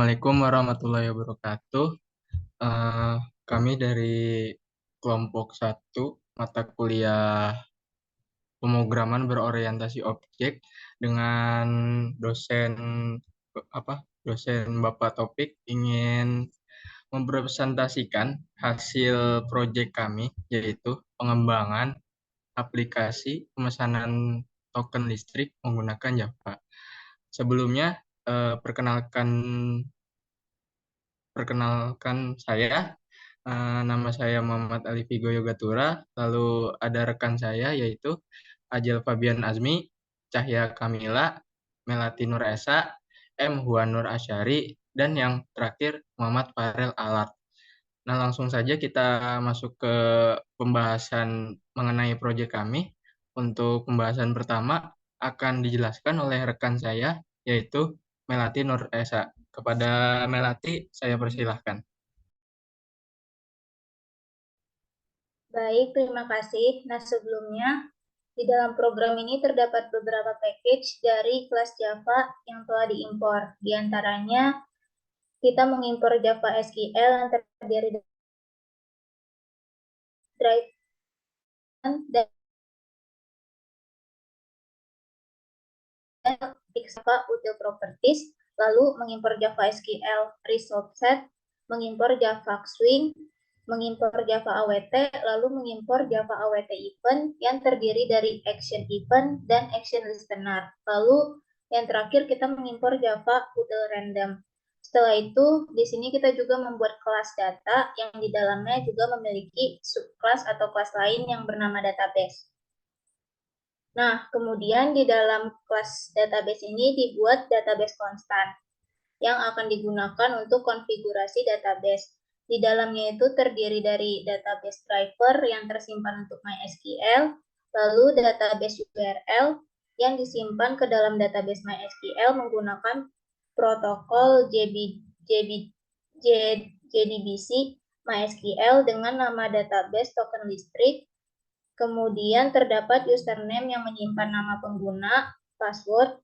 Assalamualaikum warahmatullahi wabarakatuh. Eh, Kami dari kelompok satu mata kuliah pemrograman berorientasi objek dengan dosen dosen Bapak Topik ingin mempresentasikan hasil proyek kami, yaitu pengembangan aplikasi pemesanan token listrik menggunakan Java. Sebelumnya, perkenalkan perkenalkan saya. Nama saya Muhammad Ali Vigo Yogatura. Lalu ada rekan saya yaitu Ajel Fabian Azmi, Cahya Kamila, Melati Nur Esa, M. Huan Nur Asyari, dan yang terakhir Muhammad Farel Alat. Nah, langsung saja kita masuk ke pembahasan mengenai proyek kami. Untuk pembahasan pertama akan dijelaskan oleh rekan saya, yaitu Melati Nur Esa. Kepada Melati, saya persilahkan. Baik, terima kasih. Nah, sebelumnya, di dalam program ini terdapat beberapa package dari kelas Java yang telah diimpor. Di antaranya, kita mengimpor Java SQL yang terdiri dari drive dan Java util properties, lalu mengimpor Java SQL result set, mengimpor Java Swing, mengimpor Java AWT, lalu mengimpor Java AWT event yang terdiri dari action event dan action listener. Lalu yang terakhir kita mengimpor Java util random. Setelah itu, di sini kita juga membuat kelas data yang di dalamnya juga memiliki subclass atau kelas lain yang bernama database. Nah, kemudian di dalam kelas database ini dibuat database konstan yang akan digunakan untuk konfigurasi database. Di dalamnya itu terdiri dari database driver yang tersimpan untuk MySQL, lalu database URL yang disimpan ke dalam database MySQL menggunakan protokol JDBC MySQL dengan nama database token listrik. Kemudian terdapat username yang menyimpan nama pengguna, password,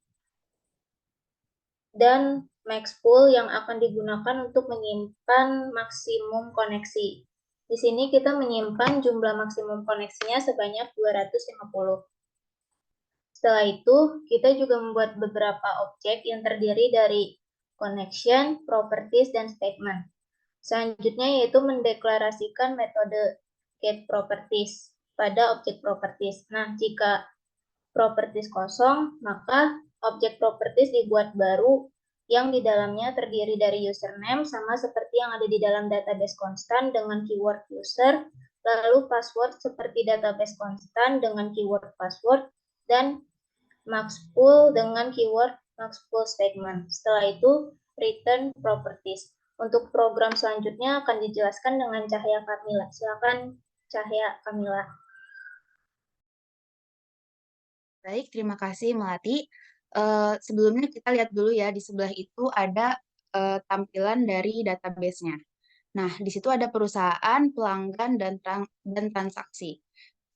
dan maxpool yang akan digunakan untuk menyimpan maksimum koneksi. Di sini kita menyimpan jumlah maksimum koneksinya sebanyak 250. Setelah itu, kita juga membuat beberapa objek yang terdiri dari connection, properties, dan statement. Selanjutnya yaitu mendeklarasikan metode getProperties pada objek properties. Nah, jika properties kosong, maka objek properties dibuat baru yang di dalamnya terdiri dari username sama seperti yang ada di dalam database konstan dengan keyword user, lalu password seperti database konstan dengan keyword password, dan maxpool dengan keyword maxpool statement. Setelah itu, return properties. Untuk program selanjutnya akan dijelaskan dengan Cahya Kamila. Silakan Cahya Kamila. Baik, terima kasih Melati. Sebelumnya kita lihat dulu ya, di sebelah itu ada tampilan dari database-nya. Nah, di situ ada perusahaan, pelanggan, dan transaksi.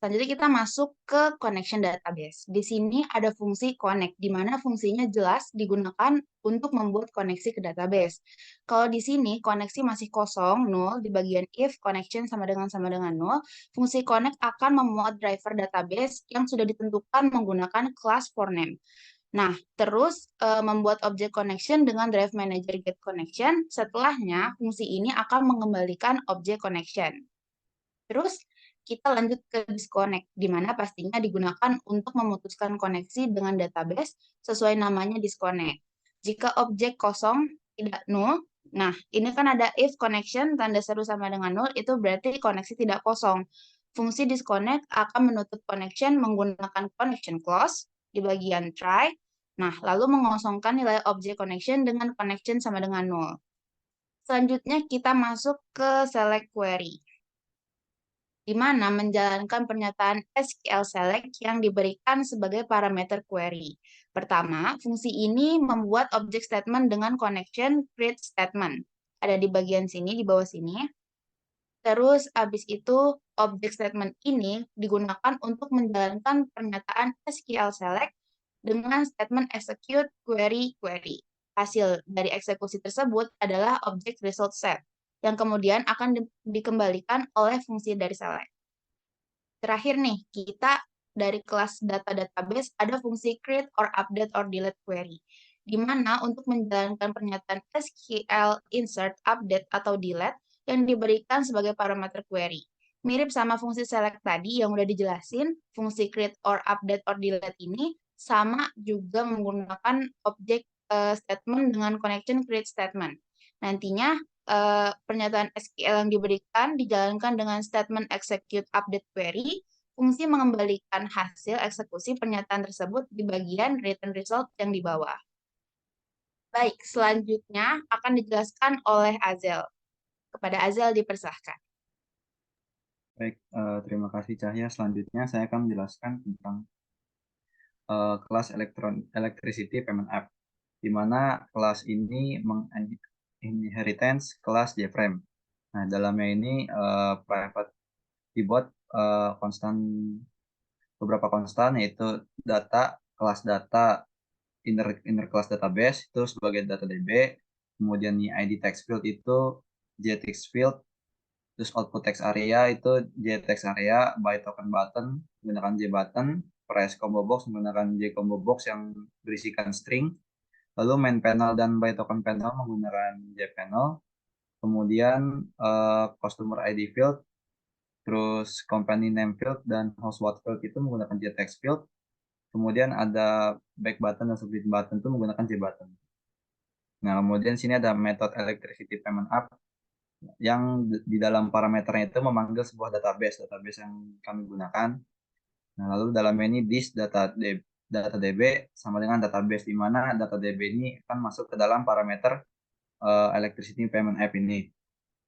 Selanjutnya kita masuk ke connection database. Di sini ada fungsi connect, di mana fungsinya jelas digunakan untuk membuat koneksi ke database. Kalau di sini koneksi masih kosong, 0, di bagian if connection sama dengan 0, fungsi connect akan memuat driver database yang sudah ditentukan menggunakan class for name. Nah, terus membuat objek connection dengan drive manager get connection. Setelahnya, fungsi ini akan mengembalikan objek connection. Terus kita lanjut ke disconnect, di mana pastinya digunakan untuk memutuskan koneksi dengan database sesuai namanya disconnect. Jika objek kosong tidak null, nah ini kan ada if connection tanda seru sama dengan null, itu berarti koneksi tidak kosong. Fungsi disconnect akan menutup connection menggunakan connection clause di bagian try, nah lalu mengosongkan nilai objek connection dengan connection sama dengan null. Selanjutnya kita masuk ke select query, di mana menjalankan pernyataan SQL select yang diberikan sebagai parameter query. Pertama, fungsi ini membuat object statement dengan connection create statement. Ada di bagian sini, di bawah sini. Terus, habis itu, object statement ini digunakan untuk menjalankan pernyataan SQL select dengan statement execute query. hasil dari eksekusi tersebut adalah objek result set, yang kemudian akan dikembalikan oleh fungsi dari select. Terakhir nih, kita dari kelas data database ada fungsi create or update or delete query, di mana untuk menjalankan pernyataan SQL insert, update, atau delete yang diberikan sebagai parameter query. Mirip sama fungsi select tadi yang udah dijelasin, fungsi create or update or delete ini sama juga menggunakan objek statement dengan connection create statement. Nantinya pernyataan SQL yang diberikan dijalankan dengan statement execute update query, fungsi mengembalikan hasil eksekusi pernyataan tersebut di bagian return result yang di bawah. Baik, selanjutnya akan dijelaskan oleh Azel. Kepada Azel dipersilahkan. Baik, terima kasih Cahya. Selanjutnya saya akan menjelaskan tentang kelas electricity payment app, di mana kelas ini menginheritance kelas JFrame. Nah, dalamnya ini private dibuat beberapa konstan, yaitu data, kelas data, inner class database itu sebagai data DB, kemudian nih ID text field itu JText field, terus output text area itu JText area, by token button menggunakan J button, price combo box menggunakan J combo box yang berisikan string, lalu main panel dan by token panel menggunakan J panel, kemudian customer ID field, terus company name field dan household field itu menggunakan JText field, kemudian ada back button dan submit button itu menggunakan J button. Nah, kemudian sini ada method electricity payment app yang di dalam parameternya itu memanggil sebuah database yang kami gunakan. Nah, lalu dalamnya ini this data DB sama dengan database, di mana data DB ini akan masuk ke dalam parameter electricity payment app ini.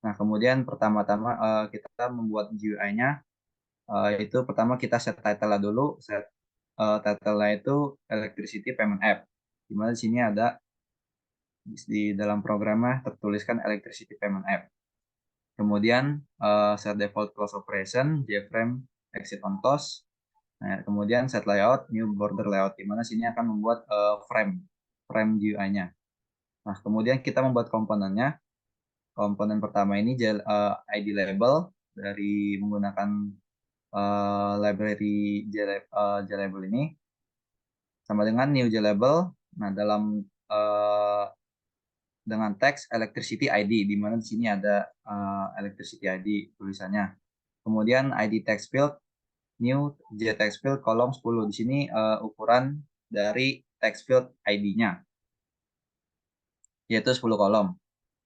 Nah, kemudian pertama-tama kita membuat GUI-nya. Itu pertama kita set title-nya dulu. Set title-nya itu electricity payment app, di mana di sini ada di dalam programnya tertuliskan electricity payment app. Kemudian set default close operation, JFrame exit on close. Nah, kemudian set layout, new border layout, di mana sini akan membuat frame GUI-nya. Nah, kemudian kita membuat komponennya. Komponen pertama ini ID label dari menggunakan library JLabel ini sama dengan new JLabel. Nah, dalam dengan teks electricity ID, di mana di sini ada electricity ID tulisannya. Kemudian ID text field, new JText field kolom 10. Di sini ukuran dari text field ID-nya, yaitu 10 kolom.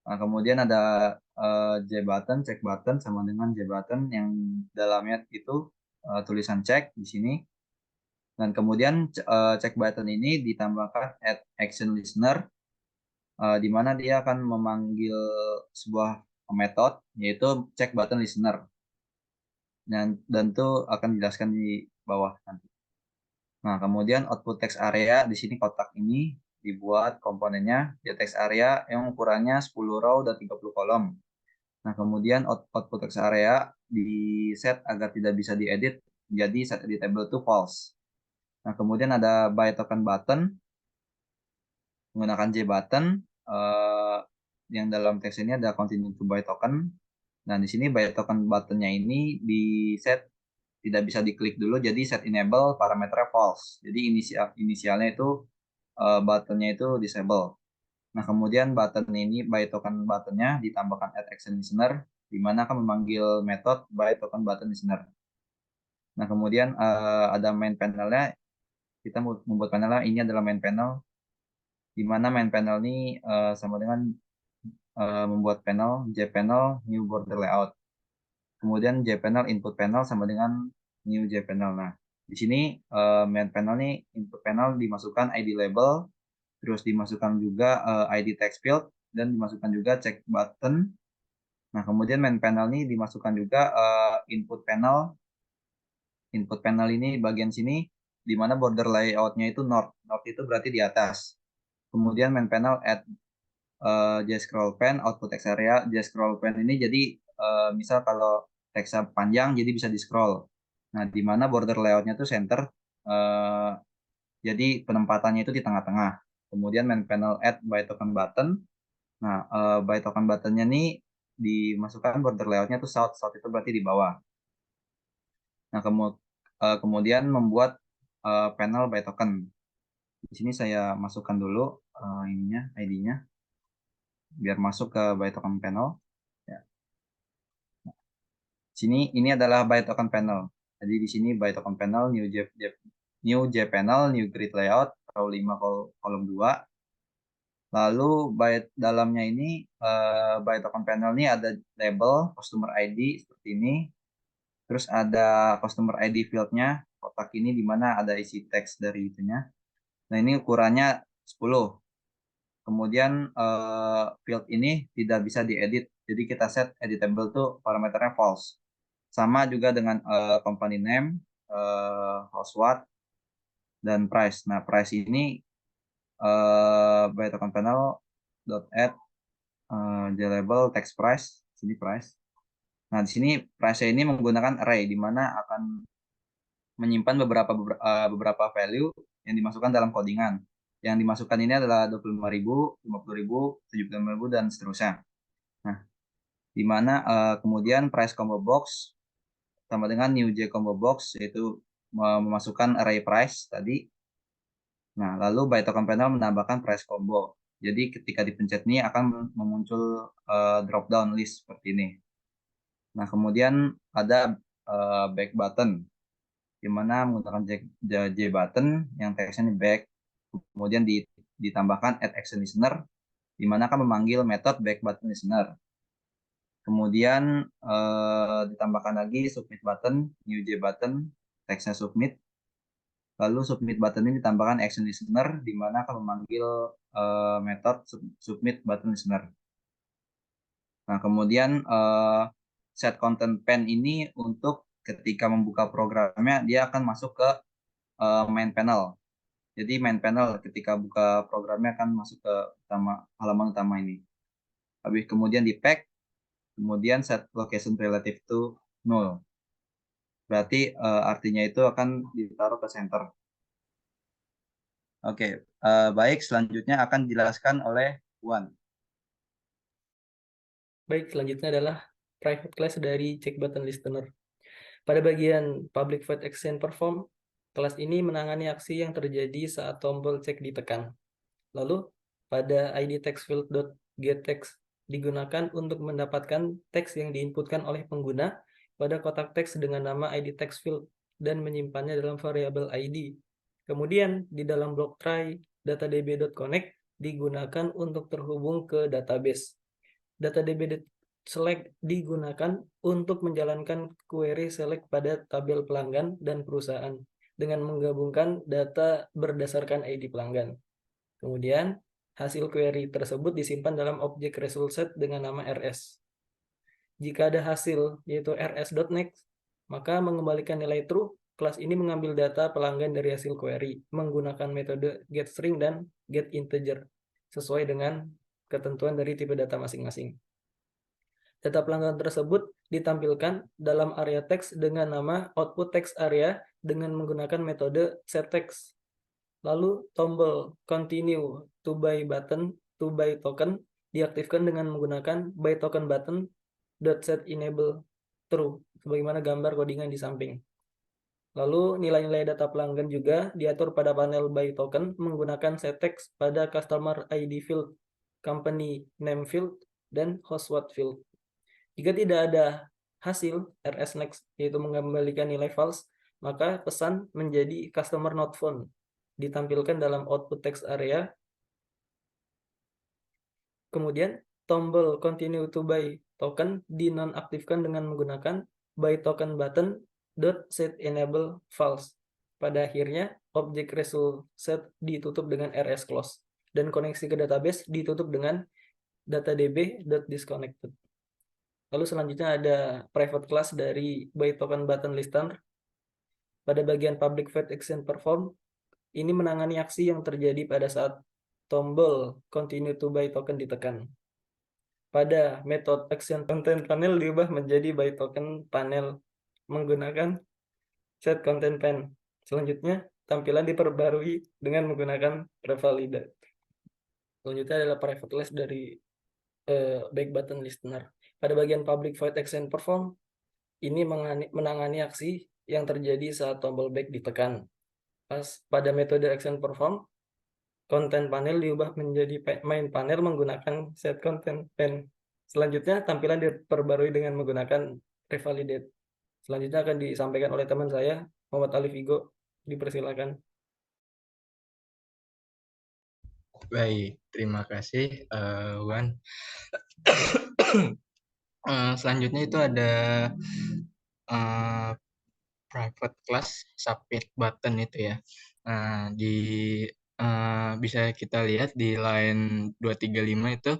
Nah, kemudian ada J button, check button sama dengan J button yang dalamnya itu tulisan check di sini. Dan kemudian check button ini ditambahkan add action listener, di mana dia akan memanggil sebuah metode yaitu check button listener. Dan itu akan dijelaskan di bawah nanti. Nah, kemudian output text area di sini kotak ini dibuat komponennya JText area yang ukurannya 10 row dan 30 kolom. Nah, kemudian output text area di set agar tidak bisa diedit, jadi set editable to false. Nah, kemudian ada by token button menggunakan J button, yang dalam teks ini ada continue to by token. Nah, di sini by token buttonnya ini di set tidak bisa diklik dulu, jadi set enable parameternya false. Jadi inisialnya itu buttonnya itu disable. Nah, kemudian button ini by token buttonnya ditambahkan add action listener, di mana akan memanggil metode by token button listener. Nah, kemudian ada main panelnya. Kita membuat panelnya, ini adalah main panel, di mana main panel ini sama dengan membuat panel J panel new border layout. Kemudian J panel input panel sama dengan new J panel. Nah, di sini main panel ini input panel dimasukkan ID label, terus dimasukkan juga ID text field, dan dimasukkan juga check button. Nah, kemudian main panel ini dimasukkan juga input panel. Input panel ini bagian sini, di mana border layoutnya itu north. North itu berarti di atas. Kemudian main panel add JScroll pen, output text area. JScroll pen ini jadi misal kalau teksnya panjang jadi bisa di scroll. Nah, di mana border layoutnya itu center, jadi penempatannya itu di tengah-tengah. Kemudian main panel add by token button. Nah, by token buttonnya nih dimasukkan border layoutnya tuh south itu berarti di bawah. Nah, kemudian membuat panel by token. Di sini saya masukkan dulu ininya ID-nya biar masuk ke by token panel. Ya. Sini ini adalah by token panel. Jadi di sini by token panel new J panel, new grid layout, row 5 kolom 2. Lalu dalamnya ini by token panel ini ada label customer ID seperti ini. Terus ada customer ID field-nya, kotak ini di mana ada isi teks dari itunya. Nah, ini ukurannya 10. Kemudian field ini tidak bisa diedit. Jadi kita set editable tuh parameternya false. Sama juga dengan company name, host what, dan price. Nah, price ini by token panel .add label text price, sini price. Nah, di sini price ini menggunakan array di mana akan menyimpan beberapa value yang dimasukkan dalam codingan. Yang dimasukkan ini adalah 25.000, 50.000, 75.000 dan seterusnya. Nah, di mana kemudian price combo box sama dengan new J combo box yaitu memasukkan array price tadi. Nah, lalu by token panel menambahkan price combo. Jadi ketika dipencet ini akan memuncul drop down list seperti ini. Nah, kemudian ada back button di mana menggunakan J button yang teksnya back, kemudian ditambahkan add action listener di mana akan memanggil metode back button listener. Kemudian ditambahkan lagi submit button, new J button, teksnya submit. Lalu submit button ini ditambahkan action listener di mana akan memanggil metode submit button listener. Nah, kemudian set content pane ini untuk ketika membuka programnya dia akan masuk ke main panel. Jadi main panel ketika buka programnya akan masuk ke halaman utama ini. Habis kemudian di pack, kemudian set location relative to null. Berarti artinya itu akan ditaruh ke center. Oke, baik, selanjutnya akan dijelaskan oleh Wan. Baik, selanjutnya adalah private class dari check button listener. Pada bagian public void action perform, kelas ini menangani aksi yang terjadi saat tombol cek ditekan. Lalu, pada id text field .getText digunakan untuk mendapatkan teks yang diinputkan oleh pengguna pada kotak teks dengan nama id text field dan menyimpannya dalam variabel id. Kemudian, di dalam blok try, datadb.connect digunakan untuk terhubung ke database. DataDB.select digunakan untuk menjalankan query select pada tabel pelanggan dan perusahaan dengan menggabungkan data berdasarkan ID pelanggan. Kemudian, hasil query tersebut disimpan dalam objek result set dengan nama rs. Jika ada hasil, yaitu rs.next, maka mengembalikan nilai true. Kelas ini mengambil data pelanggan dari hasil query menggunakan metode getString dan getInteger sesuai dengan ketentuan dari tipe data masing-masing. Data pelanggan tersebut ditampilkan dalam area teks dengan nama output text area dengan menggunakan metode setText. Lalu tombol continue to buy button to buy token diaktifkan dengan menggunakan buy token button .set enable true sebagaimana gambar codingan di samping. Lalu nilai-nilai data pelanggan juga diatur pada panel buy token menggunakan setText pada customer ID field, company name field, dan host what field. Jika tidak ada hasil rs.next yaitu mengembalikan nilai false, maka pesan menjadi customer not found ditampilkan dalam output text area. Kemudian tombol continue to buy token dinonaktifkan dengan menggunakan buy token button .set enable false. Pada akhirnya objek result set ditutup dengan rs close dan koneksi ke database ditutup dengan datadb.disconnected. Lalu selanjutnya ada private class dari by token button listener. Pada bagian public void action perform, ini menangani aksi yang terjadi pada saat tombol continue to buy token ditekan. Pada metode action content panel diubah menjadi by token panel menggunakan set content pane. Selanjutnya, tampilan diperbarui dengan menggunakan revalidate. Selanjutnya adalah private list dari back button listener. Pada bagian public void action perform, ini menangani aksi yang terjadi saat tombol back ditekan. Pada metode action perform, konten panel diubah menjadi main panel menggunakan set content pen. Selanjutnya, tampilan diperbarui dengan menggunakan revalidate. Selanjutnya akan disampaikan oleh teman saya, Muhammad Ali Vigo. Dipersilakan. Baik, terima kasih Wan. Selanjutnya itu ada private class submit button itu ya. Nah, bisa kita lihat di line 235 itu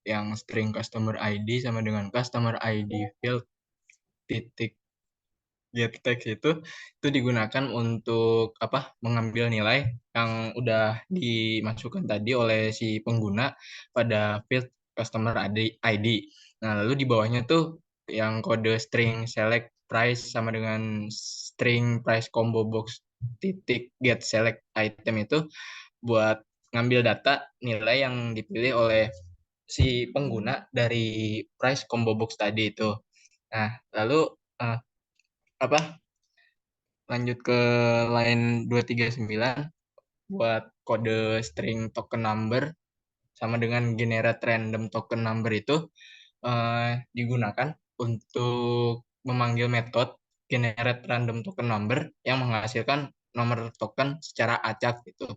yang string customer ID sama dengan customer ID field titik get text itu digunakan untuk mengambil nilai yang udah dimasukkan tadi oleh si pengguna pada field customer ID. Nah, lalu di bawahnya tuh yang kode string select price sama dengan string price combo box titik get select item itu buat ngambil data nilai yang dipilih oleh si pengguna dari price combo box tadi itu. Nah, lalu lanjut ke line 239 buat kode string token number sama dengan generate random token number itu digunakan untuk memanggil metode generate random token number yang menghasilkan nomor token secara acak gitu.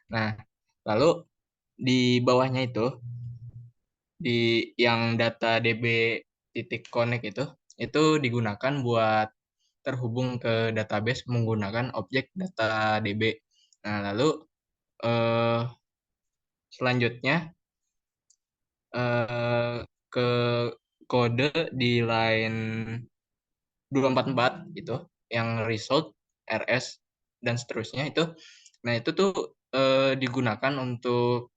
Nah, lalu di bawahnya itu di yang data db titik connect itu digunakan buat terhubung ke database menggunakan objek data db. Nah, lalu selanjutnya ke kode di line 244 itu yang result, rs dan seterusnya itu. Nah, itu tuh digunakan untuk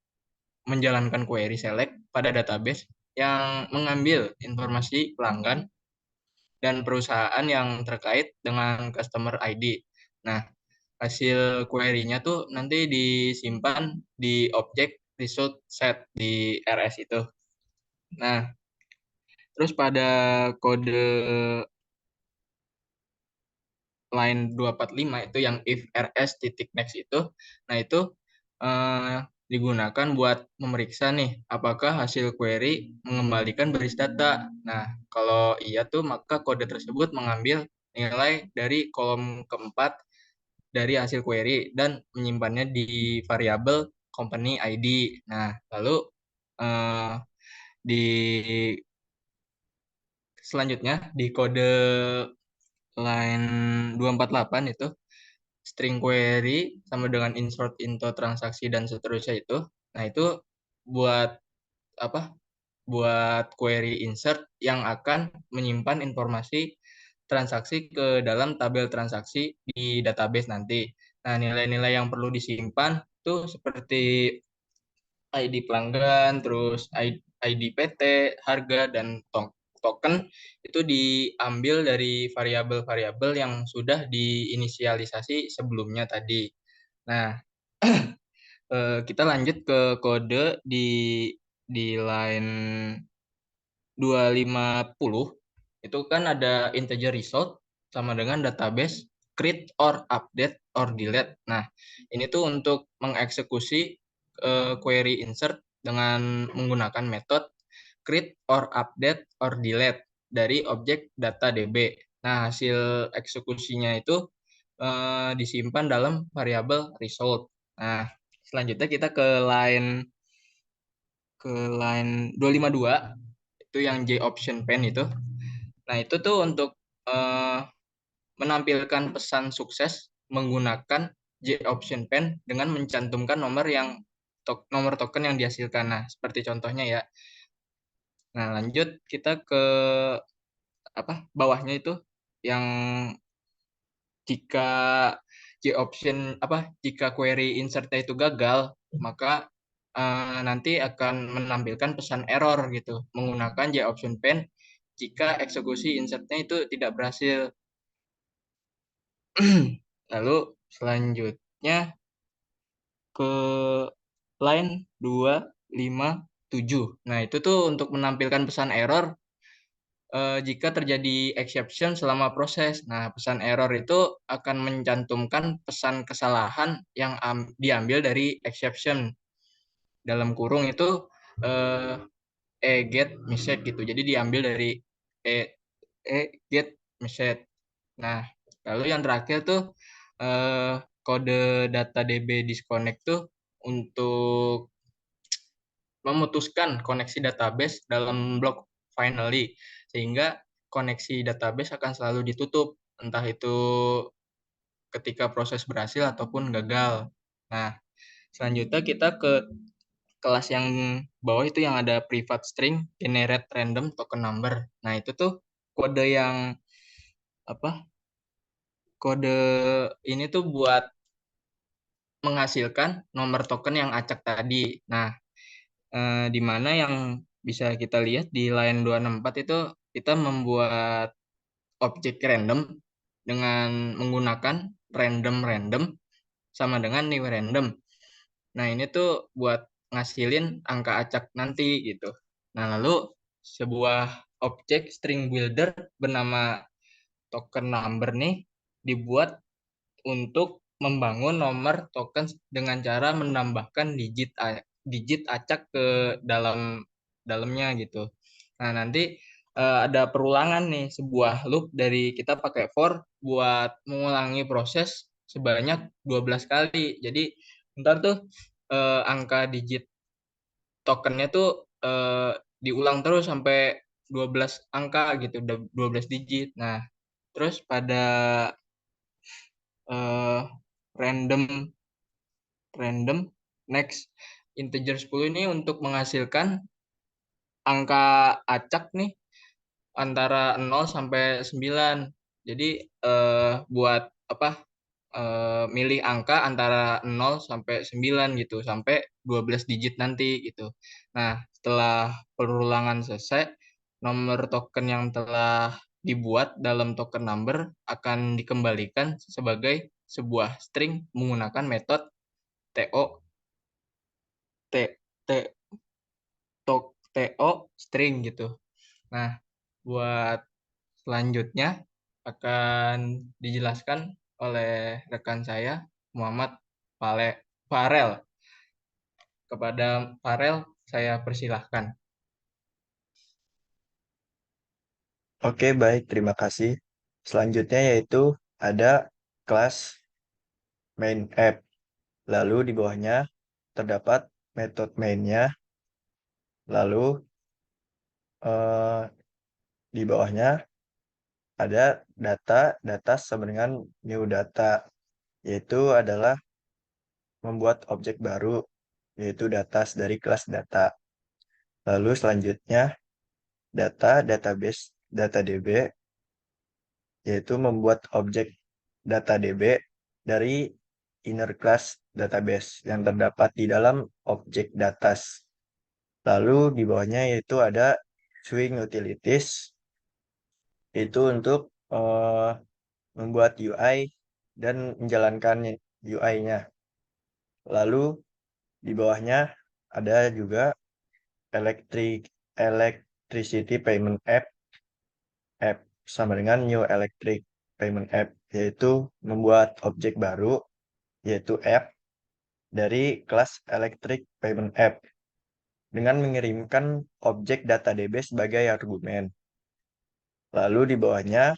menjalankan query select pada database yang mengambil informasi pelanggan dan perusahaan yang terkait dengan customer ID. Nah, hasil query-nya tuh nanti disimpan di objek result set di RS itu. Nah, terus pada kode line 245 itu yang if rs titik next itu, nah itu digunakan buat memeriksa nih apakah hasil query mengembalikan baris data. Nah, kalau iya tuh maka kode tersebut mengambil nilai dari kolom keempat dari hasil query dan menyimpannya di variabel company ID. Nah, lalu di selanjutnya di kode line 248 itu string query sama dengan insert into transaksi dan seterusnya itu. Nah, itu buat buat query insert yang akan menyimpan informasi transaksi ke dalam tabel transaksi di database nanti. Nah, nilai-nilai yang perlu disimpan tuh seperti ID pelanggan, terus ID PT, harga, dan token itu diambil dari variabel-variabel yang sudah diinisialisasi sebelumnya tadi. Nah, kita lanjut ke kode di line 250. Itu kan ada integer result sama dengan database create or update or delete. Nah, ini tuh untuk mengeksekusi query insert dengan menggunakan metode create or update or delete dari objek data DB. Nah, hasil eksekusinya itu disimpan dalam variabel result. Nah, selanjutnya kita ke line 252 itu yang J option pen itu. Nah, itu tuh untuk menampilkan pesan sukses menggunakan J option pen dengan mencantumkan nomor token yang dihasilkan. Nah, seperti contohnya ya. Nah, lanjut kita ke bawahnya itu yang jika jika query insertnya itu gagal, maka nanti akan menampilkan pesan error gitu menggunakan J option pen jika eksekusi insertnya itu tidak berhasil. Lalu selanjutnya ke line 2 7. Nah, itu tuh untuk menampilkan pesan error jika terjadi exception selama proses. Nah, pesan error itu akan mencantumkan pesan kesalahan yang diambil dari exception. Dalam kurung itu get message gitu. Jadi diambil dari get message. Nah, lalu yang terakhir tuh kode data DB disconnect tuh untuk memutuskan koneksi database dalam blok finally, sehingga koneksi database akan selalu ditutup, entah itu ketika proses berhasil ataupun gagal. Nah, selanjutnya kita ke kelas yang bawah itu yang ada private string, generate random token number. Nah, itu tuh kode yang apa? Kode ini tuh buat menghasilkan nomor token yang acak tadi. Nah, di mana yang bisa kita lihat di line 264 itu kita membuat objek random dengan menggunakan random sama dengan new random. Nah, ini tuh buat ngasilin angka acak nanti gitu. Nah, lalu sebuah objek string builder bernama token number nih dibuat untuk membangun nomor token dengan cara menambahkan digit acak ke dalamnya gitu. Nah, nanti ada perulangan nih, sebuah loop dari kita pakai for buat mengulangi proses sebanyak 12 kali. Jadi ntar tuh angka digit tokennya tuh diulang terus sampai 12 angka gitu, 12 digit. Nah, terus pada eh, random next integer 10 ini untuk menghasilkan angka acak nih antara 0 sampai 9. Jadi buat apa milih angka antara 0 sampai 9 gitu, sampai 12 digit nanti gitu. Nah, setelah perulangan selesai, nomor token yang telah dibuat dalam token number akan dikembalikan sebagai sebuah string menggunakan metode TO T T TO string gitu. Nah, buat selanjutnya akan dijelaskan oleh rekan saya Muhammad Farel. Kepada Farel saya persilahkan. Oke, baik. Terima kasih. Selanjutnya yaitu ada kelas main app. Lalu di bawahnya terdapat metode mainnya. Lalu di bawahnya ada data sama dengan new data. Yaitu adalah membuat objek baru, yaitu data dari kelas data. Lalu selanjutnya database, data DB, yaitu membuat objek data DB dari inner class database yang terdapat di dalam objek datas. Lalu di bawahnya yaitu ada swing utilities, itu untuk membuat UI dan menjalankan UI-nya. Lalu di bawahnya ada juga electricity payment app sama dengan new electric payment app, yaitu membuat objek baru yaitu app dari kelas electric payment app dengan mengirimkan objek data DB sebagai argumen. Lalu di bawahnya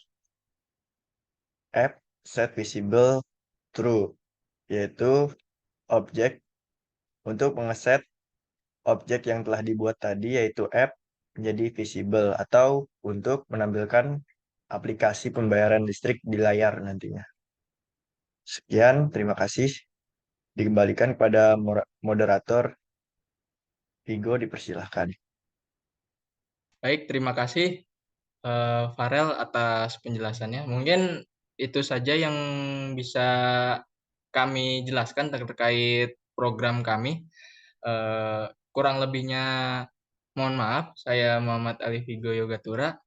app set visible true, yaitu objek untuk mengeset objek yang telah dibuat tadi yaitu app menjadi visible atau untuk menampilkan aplikasi pembayaran listrik di layar nantinya. Sekian, terima kasih. Dikembalikan kepada moderator. Vigo, dipersilahkan. Baik, terima kasih Farel atas penjelasannya. Mungkin itu saja yang bisa kami jelaskan terkait program kami. Kurang lebihnya mohon maaf, saya Muhammad Ali Vigo Yogatura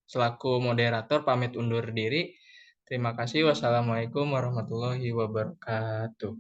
selaku moderator pamit undur diri. Terima kasih. Wassalamualaikum warahmatullahi wabarakatuh.